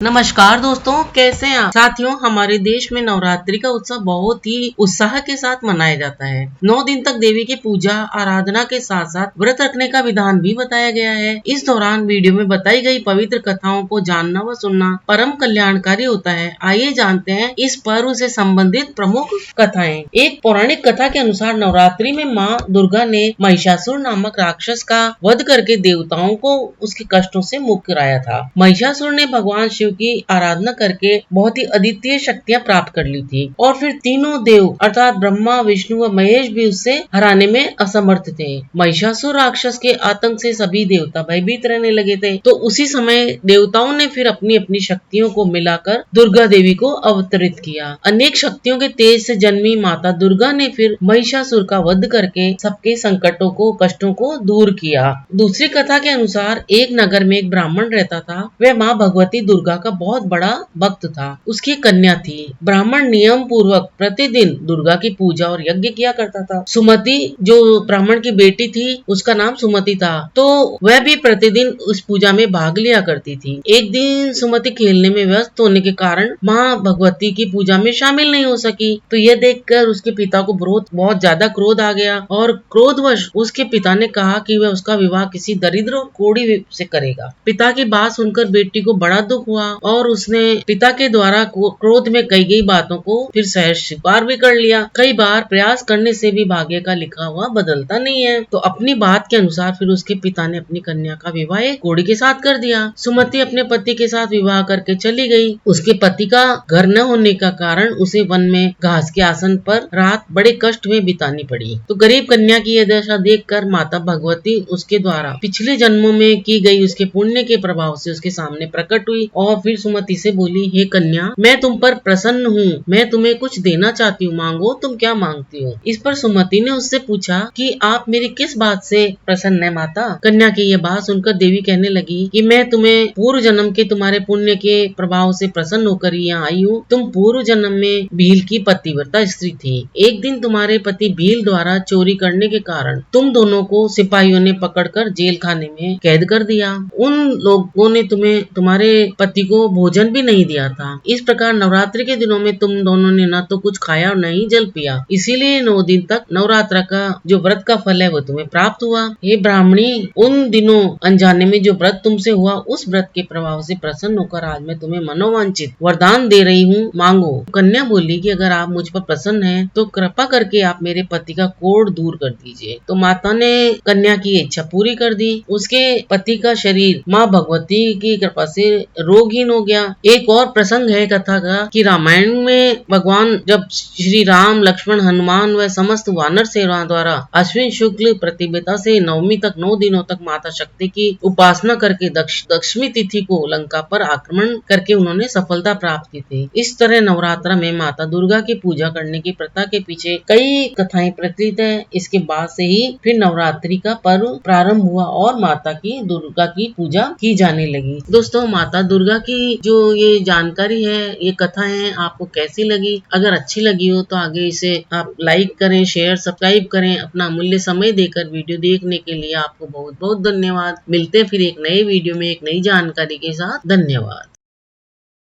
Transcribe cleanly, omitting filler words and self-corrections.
नमस्कार दोस्तों, कैसे हैं आप साथियों। हमारे देश में नवरात्रि का उत्सव बहुत ही उत्साह के साथ मनाया जाता है। 9 दिन तक देवी की पूजा आराधना के साथ साथ व्रत रखने का विधान भी बताया गया है। इस दौरान वीडियो में बताई गई पवित्र कथाओं को जानना व सुनना परम कल्याणकारी होता है। आइए जानते हैं इस पर्व से संबंधित प्रमुख कथाएं। एक पौराणिक कथा के अनुसार नवरात्रि में माँ दुर्गा ने महिषासुर नामक राक्षस का वध करके देवताओं को उसके कष्टों से मुक्त कराया था। महिषासुर ने भगवान शिव की आराधना करके बहुत ही अद्वितीय शक्तियां प्राप्त कर ली थी और फिर तीनों देव अर्थात ब्रह्मा, विष्णु व महेश भी उससे हराने में असमर्थ थे। महिषासुर राक्षस के आतंक से सभी देवता भयभीत रहने लगे थे। तो उसी समय देवताओं ने फिर अपनी अपनी शक्तियों को मिलाकर दुर्गा देवी को अवतरित किया। अनेक शक्तियों के तेज से जन्मी माता दुर्गा ने फिर महिषासुर का वध करके सबके संकटों को, कष्टों को दूर किया। दूसरी कथा के अनुसार एक नगर में एक ब्राह्मण रहता था। वह माँ भगवती दुर्गा का बहुत बड़ा भक्त था। उसकी कन्या थी। ब्राह्मण नियम पूर्वक प्रतिदिन दुर्गा की पूजा और यज्ञ किया करता था। सुमति जो ब्राह्मण की बेटी थी, उसका नाम सुमति था, तो वह भी प्रतिदिन उस पूजा में भाग लिया करती थी। एक दिन सुमति खेलने में व्यस्त होने के कारण माँ भगवती की पूजा में शामिल नहीं हो सकी। तो यह देखकर उसके पिता को बहुत ज्यादा क्रोध आ गया और क्रोधवश उसके पिता ने कहा कि वह उसका विवाह किसी दरिद्र और कोढ़ी से करेगा। पिता की बात सुनकर बेटी को बड़ा दुख हुआ और उसने पिता के द्वारा क्रोध में कही गई बातों को फिर सहज स्वीकार भी कर लिया। कई बार प्रयास करने से भी भाग्य का लिखा हुआ बदलता नहीं है। तो अपनी बात के अनुसार फिर उसके पिता ने अपनी कन्या का विवाह एक कोढ़ी के साथ कर दिया। सुमति अपने पति के साथ विवाह करके चली गई। उसके पति का घर न होने का कारण उसे वन में घास के आसन पर रात बड़े कष्ट में बितानी पड़ी। तो गरीब कन्या की यह दशा देखकर माता भगवती उसके द्वारा पिछले जन्मों में की गई उसके पुण्य के प्रभाव से उसके सामने प्रकट हुई और फिर सुमति से बोली, हे कन्या, मैं तुम पर प्रसन्न हूँ, मैं तुम्हें कुछ देना चाहती हूँ, मांगो, तुम क्या मांगती हो। इस पर सुमति ने उससे पूछा कि आप मेरी किस बात से प्रसन्न है माता। कन्या की यह बात सुनकर देवी कहने लगी कि मैं तुम्हें पूर्व जन्म के तुम्हारे पुण्य के प्रभाव से प्रसन्न होकर यहाँ आई हूँ। तुम पूर्व जन्म में भील की पतिव्रता स्त्री थी। एक दिन तुम्हारे पति भील द्वारा चोरी करने के कारण तुम दोनों को सिपाहियों ने पकड़कर जेल खाने में कैद कर दिया। उन लोगों ने तुम्हें तुम्हारे पति को भोजन भी नहीं दिया था। इस प्रकार नवरात्रि के दिनों में तुम दोनों ने न तो कुछ खाया और न ही जल पिया। इसीलिए 9 दिन तक नवरात्र का जो व्रत का फल है वो तुम्हें प्राप्त हुआ। हे ब्राह्मणी, उन दिनों अनजाने में जो व्रत तुमसे हुआ, उस व्रत के प्रभाव से प्रसन्न होकर आज मैं तुम्हें मनोवांछित वरदान दे रही हूँ, मांगो। कन्या बोली कि अगर आप मुझ पर प्रसन्न हैं तो कृपा करके आप मेरे पति का कोढ़ दूर कर दीजिए। तो माता ने कन्या की इच्छा पूरी कर दी। उसके पति का शरीर माँ भगवती की कृपा से रोगहीन हो गया। एक और प्रसंग है कथा का कि रामायण में भगवान जब श्री राम, लक्ष्मण, हनुमान व समस्त वानर सेना द्वारा अश्विन शुक्ल प्रतिपदा से नवमी तक 9 दिनों तक माता शक्ति की उपासना करके दशमी तिथि को लंका पर आक्रमण करके उन्होंने सफलता प्राप्त की थी। इस तरह नवरात्र में माता दुर्गा की पूजा करने की प्रथा के पीछे कई कथाएं प्रचलित है। इसके बाद से ही फिर नवरात्रि का पर्व प्रारंभ हुआ और माता की दुर्गा की पूजा की जाने लगी। दोस्तों, माता दुर्गा की जो ये जानकारी है, ये कथा है, आपको कैसी लगी? अगर अच्छी लगी हो तो आगे इसे आप लाइक करें, शेयर, सब्सक्राइब करें। अपना अमूल्य समय देकर वीडियो देखने के लिए आपको बहुत बहुत धन्यवाद। मिलते हैं फिर एक नए वीडियो में एक नई जानकारी के साथ। धन्यवाद।